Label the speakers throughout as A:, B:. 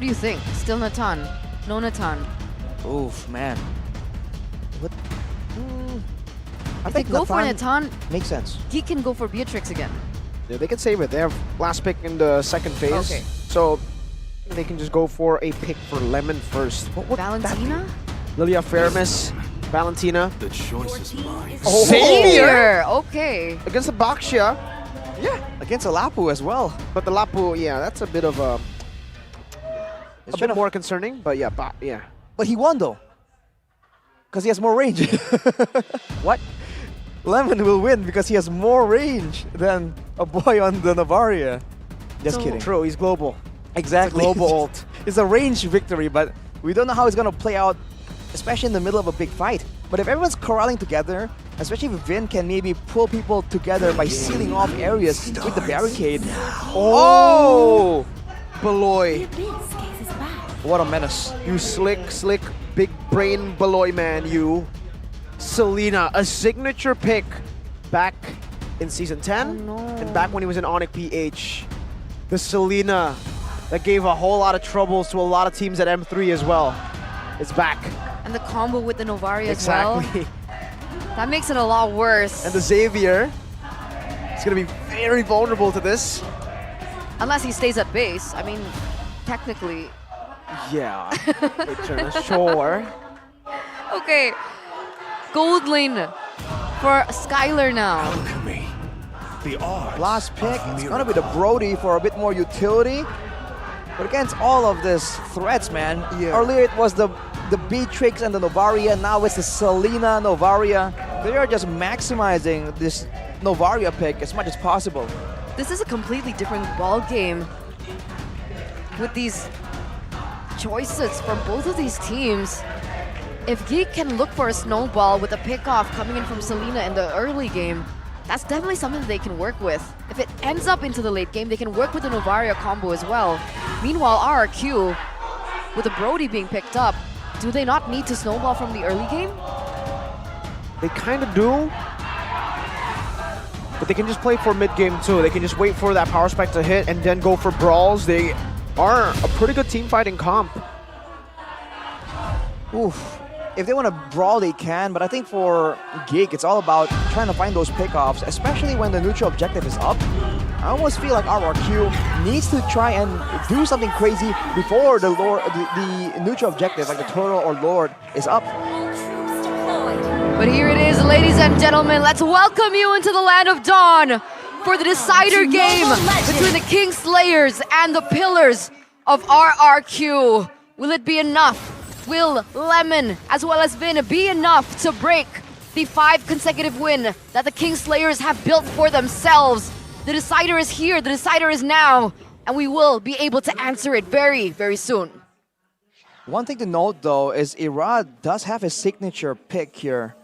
A: What do you think? Still Natan? No Natan?
B: Oof, man. What? I
A: If they
B: think
A: go for
B: Natan
A: Natan,
B: makes sense.
A: Geek can go for Beatrix again.
C: Yeah, they can save it. They have last pick in the second phase.
A: Okay.
C: So they can just go for a pick for Lemon first. What would that
A: Valentina?
C: be? Lilia Feramis, Valentina.
D: The choice is mine.
C: Oh,
A: Xavier! Okay.
C: against the Baxia.
B: Yeah, against a Lapu as well.
C: But the Lapu, yeah, that's a bit of a
B: It's
C: bit
B: been
C: more concerning. But yeah, yeah.
B: But he won though. Because he has more range. What? Lemon will win because he has more range than a boy on the Navaria. Just
A: So-
B: kidding.
C: True, he's global.
B: Exactly.
C: Global ult.
B: It's a range victory, but we don't know how it's going to play out, especially in the middle of a big fight. But if everyone's corralling together, especially if Vin can maybe pull people together by sealing off areas with the barricade.
C: Oh! Beloy.
B: What a menace.
C: You slick, big brain Beloy man, you. Selena, a signature pick back in Season 10
A: Oh, no.
C: and back when he was in Onyx PH. The Selena that gave a whole lot of troubles to a lot of teams at M3 as well. It's back.
A: And the combo with the Novaria as well.
C: Exactly.
A: That makes it a lot worse.
C: And the Xavier is going to be very vulnerable to this.
A: Unless he stays at base. I mean, technically.
C: Yeah. Sure.
A: Okay. Gold lane for Skylar now.
D: Alchemy. The art.
B: Last pick, it's going to be the Brody for a bit more utility. But against all of these threats, man,
C: Yeah.
B: earlier it was the Beatrix and the Novaria, now it's the Selena Novaria. They are just maximizing this Novaria pick as much as possible.
A: This is a completely different ball game with these choices from both of these teams. If Geek can look for a snowball with a pickoff coming in from Selena in the early game, that's definitely something that they can work with. If it ends up into the late game, they can work with the Novaria combo as well. Meanwhile, RRQ, with the Brody being picked up, do they not need to snowball from the early game?
C: They kind of do. But they can just play for mid-game too. They can just wait for that power spike to hit and then go for brawls. They are a pretty good team fighting comp.
B: Oof. If they want to brawl, they can, but I think for Geek, it's all about trying to find those pickoffs, especially when the neutral objective is up. I almost feel like RRQ needs to try and do something crazy before the neutral objective, like the turtle or lord, is up.
A: But here it is, ladies and gentlemen. Let's welcome you into the land of Dawn for the decider game between the King Slayers and the Pillars of RRQ. Will it be enough? Will Lemon, as well as Vin, be enough to break the 5 consecutive win that the King Slayers have built for themselves? The decider is here, the decider is now, and we will be able to answer it very, very soon.
B: One thing to note, though, is Irad does have his signature pick here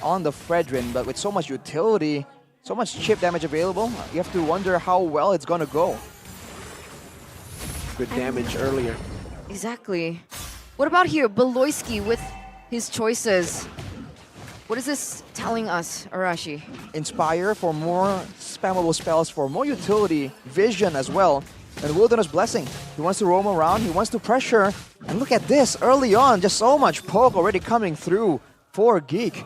B: on the Fredrin, but with so much utility, so much chip damage available, you have to wonder how well it's gonna go.
C: Good damage earlier.
A: Exactly. What about here, Beloyski with his choices? What is this telling us, Arashi?
B: Inspire for more spammable spells, for more utility, vision as well, and Wilderness Blessing. He wants to roam around, he wants to pressure, and look at this, early on, just so much poke already coming through for Geek.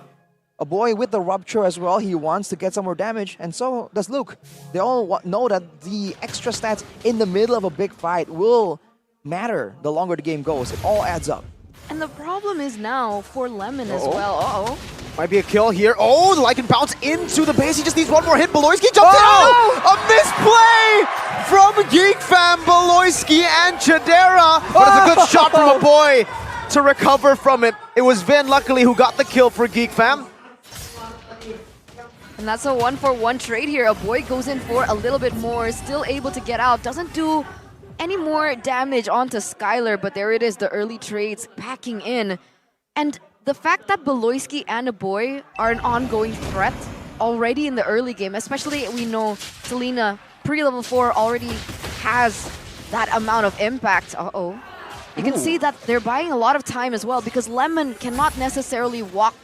B: A boy with the Rupture as well, he wants to get some more damage, and so does Luke. They all know that the extra stats in the middle of a big fight will matter the longer the game goes. It all adds up.
A: And the problem is now for Lemon as well. Uh-oh.
C: Might be a kill here. Oh, the Lycan bounce into the base. He just needs one more hit. Beloyski jumps in. Oh! A misplay from Geek fam, Beloyski and Chidera. But it's a good shot from a boy to recover from it. It was Vin, luckily, who got the kill for Geek fam.
A: And that's a 1-for-1 trade here. A boy goes in for a little bit more, still able to get out. Doesn't do any more damage onto Skylar, but there it is, the early trades packing in. And the fact that Beloyski and a boy are an ongoing threat already in the early game, especially we know Selena pre-level 4 already has that amount of impact. Uh-oh. You can see that they're buying a lot of time as well because Lemon cannot necessarily walk.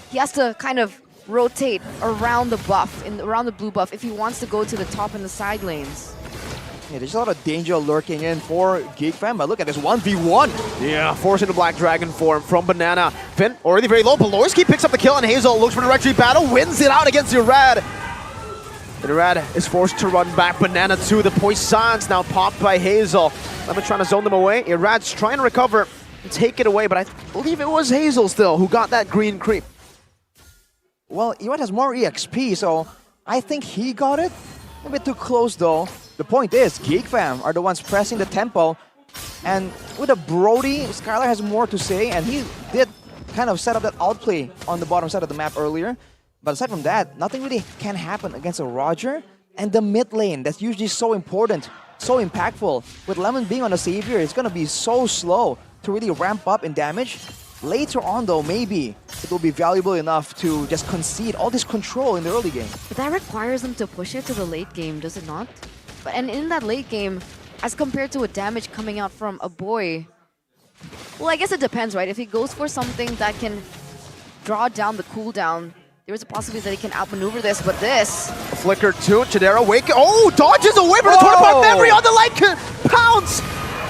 A: He has to kind of rotate around the buff, around the blue buff if he wants to go to the top and the side lanes.
B: Yeah, there's a lot of danger lurking in for Geek Fam, but look at this 1v1.
C: Yeah, forcing the Black Dragon form from Banana. Finn already very low. Beloyski picks up the kill, and Hazel looks for the retreat battle, wins it out against Irad. Irad is forced to run back. Banana to the Poissons, now popped by Hazel. Lemon trying to zone them away. Irad's trying to recover and take it away, but I believe it was Hazel still who got that green creep.
B: Well, Irad has more EXP, so I think he got it. A bit too close though. The point is, Geek Fam are the ones pressing the tempo, and with a Brody, Skylar has more to say, and he did kind of set up that outplay on the bottom side of the map earlier. But aside from that, nothing really can happen against a Roger, and the mid lane, that's usually so important, so impactful. With Lemon being on the Savior, it's going to be so slow to really ramp up in damage. Later on though, maybe it will be valuable enough to just concede all this control in the early game.
A: But that requires them to push it to the late game, does it not? And in that late game, as compared to a damage coming out from a boy, well, I guess it depends, right? If he goes for something that can draw down the cooldown, there is a possibility that he can outmaneuver this, but this...
C: A flicker to Chidera, wake. Oh, dodges away from the Tornapart memory on the Lycan pounce!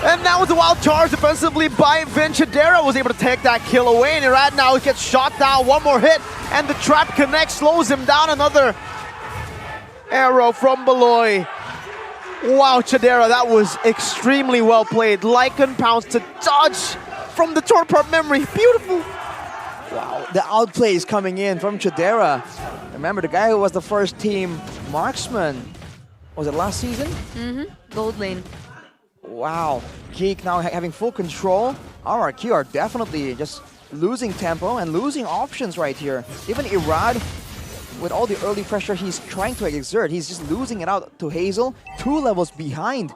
C: And now with the wild charge defensively by Vin, Chidera was able to take that kill away, and Irad now gets shot down, one more hit, and the trap connects, slows him down, another arrow from Beloy. Wow, Chidera, that was extremely well played. Lycan pounce to dodge from the Tornapart memory, beautiful.
B: Wow, the outplay is coming in from Chidera. Remember, the guy who was the first team marksman, was it last season?
A: Gold lane.
B: Wow, Geek now having full control. RRQ are definitely just losing tempo and losing options right here. Even Irad, with all the early pressure he's trying to exert, he's just losing it out to Hazel, 2 levels behind.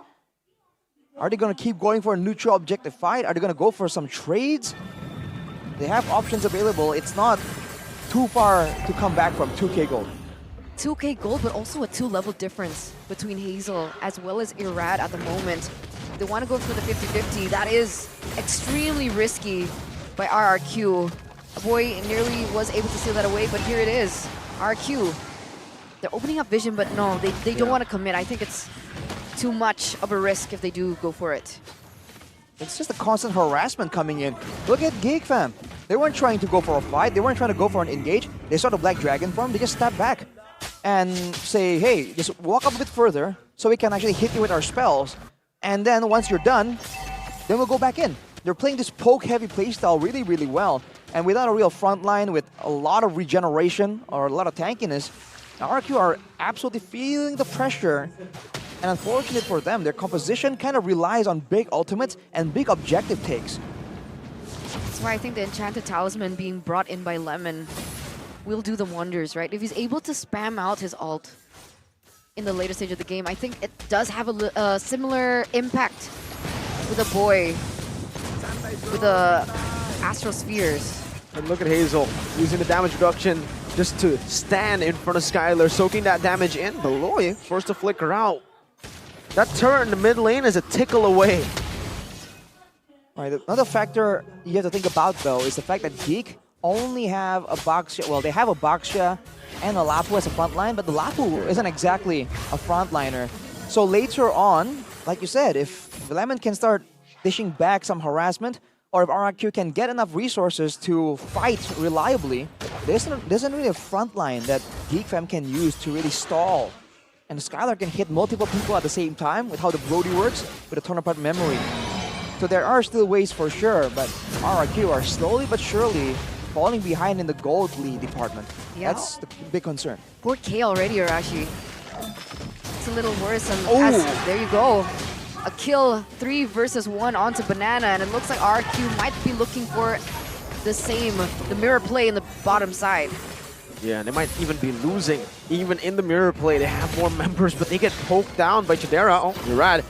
B: Are they going to keep going for a neutral objective fight? Are they going to go for some trades? They have options available. It's not too far to come back from 2k gold.
A: 2k gold, but also a 2-level difference between Hazel as well as Irad at the moment. They want to go for the 50-50. That is extremely risky by RRQ. A boy nearly was able to steal that away, but here it is. RRQ. They're opening up vision, but no, they don't want to commit. I think it's too much of a risk if they do go for it.
B: It's just a constant harassment coming in. Look at Geek Fam. They weren't trying to go for a fight. They weren't trying to go for an engage. They saw the Black Dragon form. They just step back and say, hey, just walk up a bit further so we can actually hit you with our spells. And then once you're done, then we'll go back in. They're playing this poke-heavy playstyle really, really well. And without a real front line, with a lot of regeneration or a lot of tankiness, RRQ are absolutely feeling the pressure. And unfortunate for them, their composition kind of relies on big ultimates and big objective takes.
A: That's why I think the Enchanted Talisman being brought in by Lemon will do them wonders, right? If he's able to spam out his ult in the later stage of the game, I think it does have a similar impact with a boy, with the Astral Spheres.
C: And look at Hazel using the damage reduction just to stand in front of Skylar, soaking that damage in. Beloy forced to flicker out. That turret in the mid lane is a tickle away.
B: All right, another factor you have to think about though is the fact that Geek only have a Baxia. Well, they have a Baxia and a Lapu as a front line, but the Lapu isn't exactly a frontliner. So later on, like you said, if Lemon can start dishing back some harassment, or if RRQ can get enough resources to fight reliably, there isn't really a front line that Geek Fam can use to really stall. And Skylar can hit multiple people at the same time with how the Brody works with the Tornapart memory. So there are still ways for sure, but RRQ are slowly but surely falling behind in the gold lead department.
A: Yeah.
B: That's the big concern.
A: 4K already, Arashi. It's a little worrisome. There you go. A kill, 3 versus 1 onto Banana, and it looks like RRQ might be looking for the same, the mirror play in the bottom side.
C: Yeah, and they might even be losing. Even in the mirror play, they have more members, but they get poked down by Chidera. Oh, Irad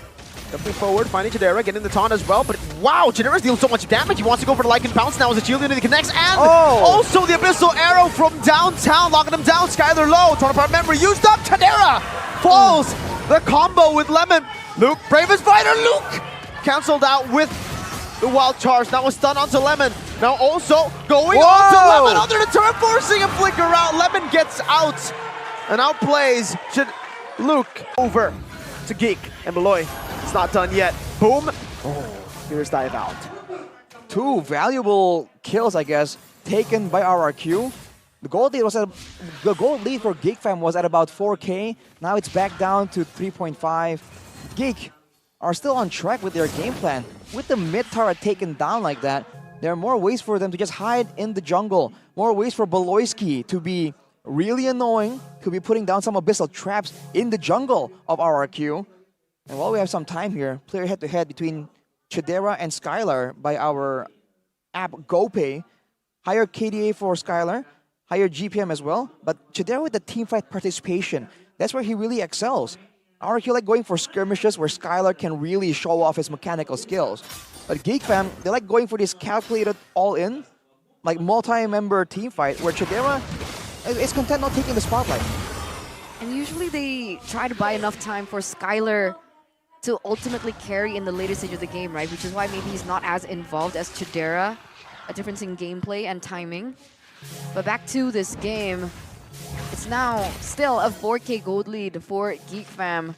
C: jumping forward, finding Chidera, getting the taunt as well. But wow, Chidera's dealing so much damage. He wants to go for the Lycan Pounce now as the shield unity connects. And also the Abyssal Arrow from downtown, locking him down. Skylar low, Tornapart memory used up. Chidera falls. The combo with Lemon. Luke, bravest fighter, Luke! Cancelled out with the wild charge. Now a stun onto Lemon. Now also going on to Lemon under the turret, forcing a flicker out. Lemon gets out and outplays Luke over. to Geek and Beloy. It's not done yet. Boom. Oh, here's dive out.
B: 2 valuable kills, I guess, taken by RRQ. The gold lead for Geek Fam was at about 4K. Now it's back down to 3.5. Geek are still on track with their game plan. With the mid turret taken down like that, there are more ways for them to just hide in the jungle. More ways for Beloyski to be really annoying, to be putting down some abyssal traps in the jungle of RRQ. And while we have some time here, player head-to-head between Chidera and Skylar by our app GoPay. Higher KDA for Skylar, higher GPM as well, but Chidera with the teamfight participation, that's where he really excels. RRQ like going for skirmishes where Skylar can really show off his mechanical skills. But Geek Fam, they like going for this calculated all-in, like multi-member teamfight where Chidera is content not taking the spotlight.
A: And usually they try to buy enough time for Skylar to ultimately carry in the later stage of the game, right? Which is why maybe he's not as involved as Chidera. A difference in gameplay and timing. But back to this game, it's now still a 4K gold lead for Geek Fam.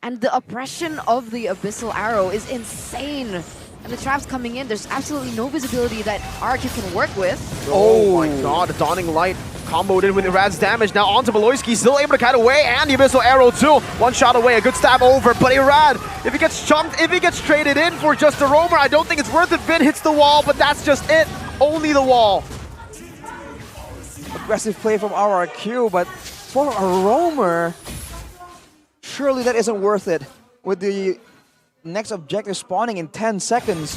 A: And the oppression of the Abyssal Arrow is insane. And the traps coming in, there's absolutely no visibility that RRQ can work with.
C: Oh my god, the Dawning Light comboed in with Irad's damage. Now onto Beloyski, still able to kite away, and the Abyssal Arrow too. One shot away, a good stab over, but Irad, if he gets chunked, if he gets traded in for just a roamer, I don't think it's worth it. Vin hits the wall, but that's just it. Only the wall.
B: Aggressive play from RRQ, but for a roamer, surely that isn't worth it. With the next objective spawning in 10 seconds,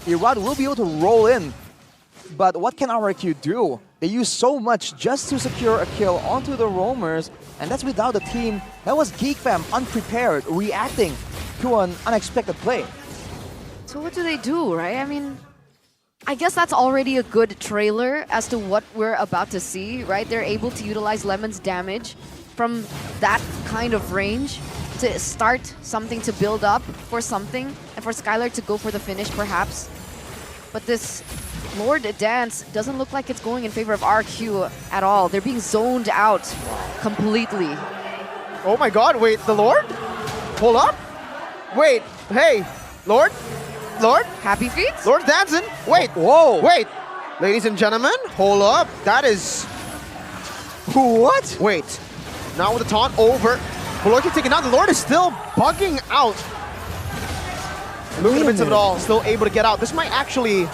B: Irad will be able to roll in. But what can RRQ do? They use so much just to secure a kill onto the roamers, and that's without the team. That was Geek Fam unprepared, reacting to an unexpected play.
A: So what do they do, right? I mean, I guess that's already a good trailer as to what we're about to see, right? They're able to utilize Lemon's damage from that kind of range to start something to build up for something, and for Skylar to go for the finish, perhaps. But this Lord dance doesn't look like it's going in favor of RQ at all. They're being zoned out completely.
C: Oh my god, wait, the Lord? Hold up. Wait, hey, Lord? Lord?
A: Happy feet?
C: Lord dancing? Wait,
B: Whoa!
C: wait. Ladies and gentlemen, hold up. That is...
B: What?
C: Wait. Now with the taunt over. Beloyski taken out. The Lord is still bugging out. Look at the bits of it all. Still able to get out. This might actually...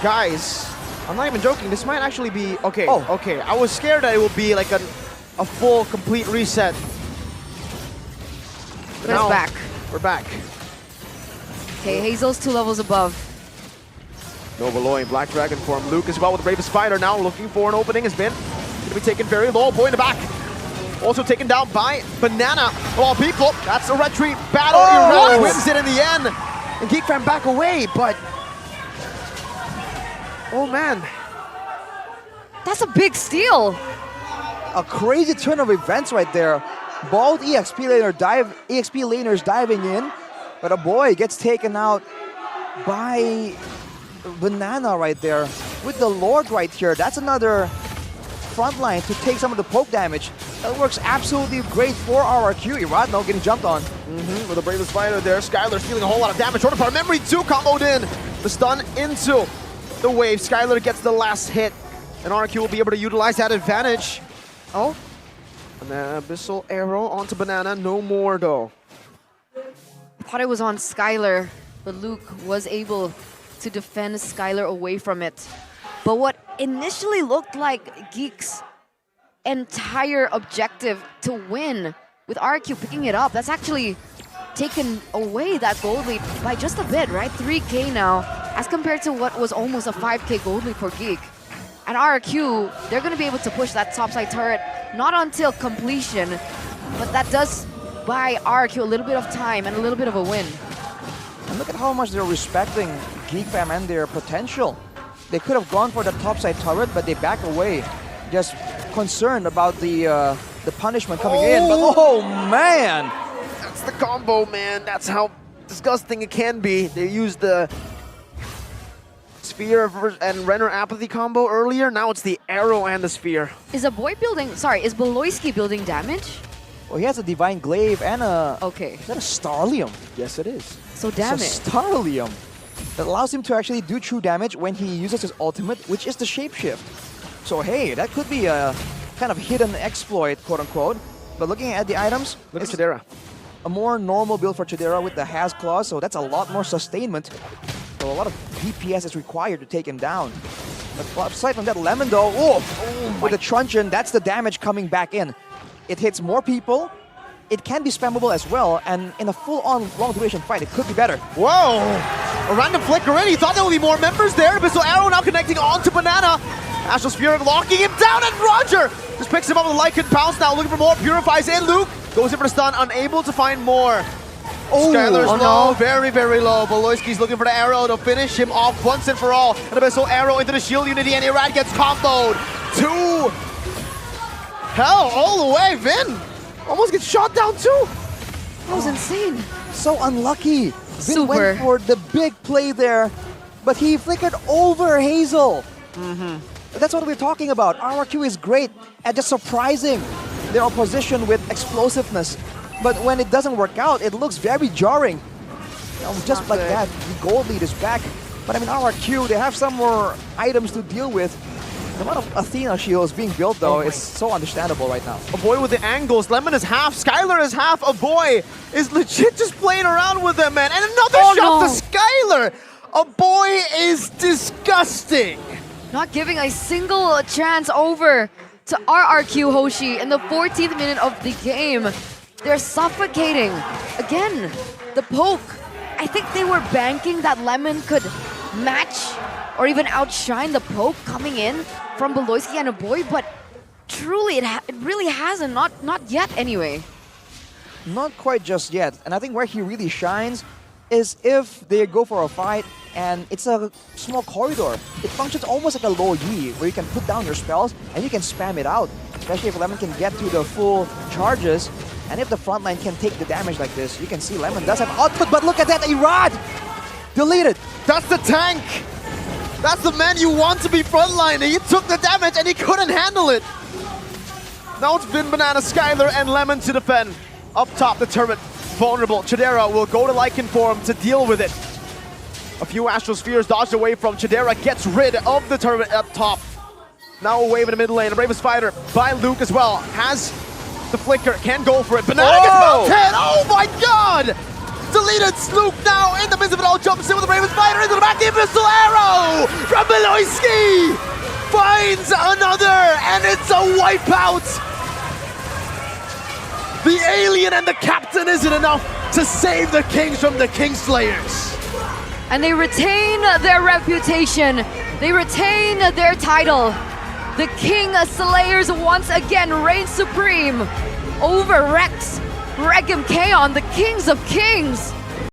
C: Guys, I'm not even joking. This might actually be... Okay, okay. I was scared that it would be like a full, complete reset.
A: But it's back.
C: We're back.
A: Okay, Hazel's 2 levels above.
C: No Beloy in Black Dragon form. Luke as well with Brave Spider now looking for an opening. Has been going to be taken very low. Boy in the back. Also taken down by Banana of all people. That's a retreat battle. Irad wins it in the end. And Geek Fam back away, but... Oh man.
A: That's a big steal.
B: A crazy turn of events right there. Both EXP laners diving in, but a boy gets taken out by Banana right there. With the Lord right here, that's another front line to take some of the poke damage. That works absolutely great for RRQ. Irad now getting jumped on.
C: With a Brave Spider there, Skylar stealing a whole lot of damage. Short of our memory 2 comboed in. The stun into the wave. Skylar gets the last hit, and RRQ will be able to utilize that advantage. Oh, and then Abyssal Arrow onto Banana. No more though.
A: I thought it was on Skylar, but Luke was able to defend Skylar away from it. But what initially looked like Geek's entire objective to win, with RQ picking it up, that's actually taken away that gold lead by just a bit, right? 3K now, as compared to what was almost a 5K gold lead for Geek. And RRQ, they're going to be able to push that topside turret, not until completion, but that does buy RRQ a little bit of time and a little bit of a win.
B: And look at how much they're respecting Geek Fam and their potential. They could have gone for the topside turret, but they back away, just concerned about the punishment coming in. But oh man!
C: That's the combo, man. That's how disgusting it can be. They used the Sphere and Renner Apathy combo earlier. Now it's the Arrow and the Sphere.
A: Is Beloyski building damage?
B: Well, he has a Divine Glaive and a...
A: Okay,
B: Is that a Starlium?
C: Yes, it is.
A: so damn
B: It's
A: it.
B: a Starlium that allows him to actually do true damage when he uses his ultimate, which is the Shapeshift. So hey, that could be a kind of hidden exploit, quote-unquote. But looking at the items,
C: Look at
B: it's
C: Chidera.
B: a more normal build for Chidera with the Has Claws, so that's a lot more sustainment. So a lot of DPS is required to take him down. But aside from that, Lemon though, with the Truncheon, that's the damage coming back in. It hits more people. It can be spammable as well, and in a full-on long-duration fight, it could be better.
C: Whoa! A random flicker in. He thought there would be more members there. Abyssal Arrow now connecting onto Banana. Astral Spirit locking him down, and Roger just picks him up with a Lycan Pounce now, looking for more. Purifies in. Luke goes in for the stun, unable to find more. Skylar's low, very, very low. Baloyski's looking for the arrow to finish him off once and for all. An Abyssal Arrow into the shield unity, and Irad gets comboed. To hell all the way. Vin almost gets shot down too.
A: That was insane.
B: So unlucky. Vin
A: Super.
B: went for the big play there, but he flickered over Hazel. That's what we're talking about. RRQ is great at just surprising their opposition with explosiveness. But when it doesn't work out, it looks very jarring. Just
A: not
B: like
A: good.
B: that, the gold lead is back. But I mean, RRQ, they have some more items to deal with. The amount of Athena shields being built, though, is so understandable right now.
C: A boy with the angles. Lemon is half. Skylar is half. A boy is legit just playing around with them, man. And another shot to Skylar. A boy is disgusting.
A: Not giving a single chance over to RRQ Hoshi in the 14th minute of the game. They're suffocating. Again, the poke. I think they were banking that Lemon could match or even outshine the poke coming in from Baloyski and a boy, but truly it really hasn't. Not yet anyway.
B: Not quite just yet. And I think where he really shines is if they go for a fight and it's a small corridor. It functions almost like a low Yi, where you can put down your spells and you can spam it out. Especially if Lemon can get to the full charges. And if the front line can take the damage like this, you can see Lemon does have output, but look at that, Irad! Deleted!
C: That's the tank. That's the man you want to be frontline. He took the damage and he couldn't handle it. Now it's been Banana, Skylar, and Lemon to defend. Up top, the turret, vulnerable. Chidera will go to Lycan form to deal with it. A few Astral Spheres dodged away from Chidera, gets rid of the turret up top. Now a wave in the mid lane. A Bravest Fighter by Luke as well. Has the flicker, can go for it. Banana gets mounted! Oh my god! Deleted Luke now in the midst of it all, jumps in with the Bravest Fighter into the back. The Abyssal Arrow from Baloyski finds another, and it's a wipeout. The alien and the captain isn't enough to save the Kings from the Kingslayers.
A: And they retain their reputation. They retain their title. The King Slayers once again reign supreme over Rex, Reg MK on the Kings of Kings.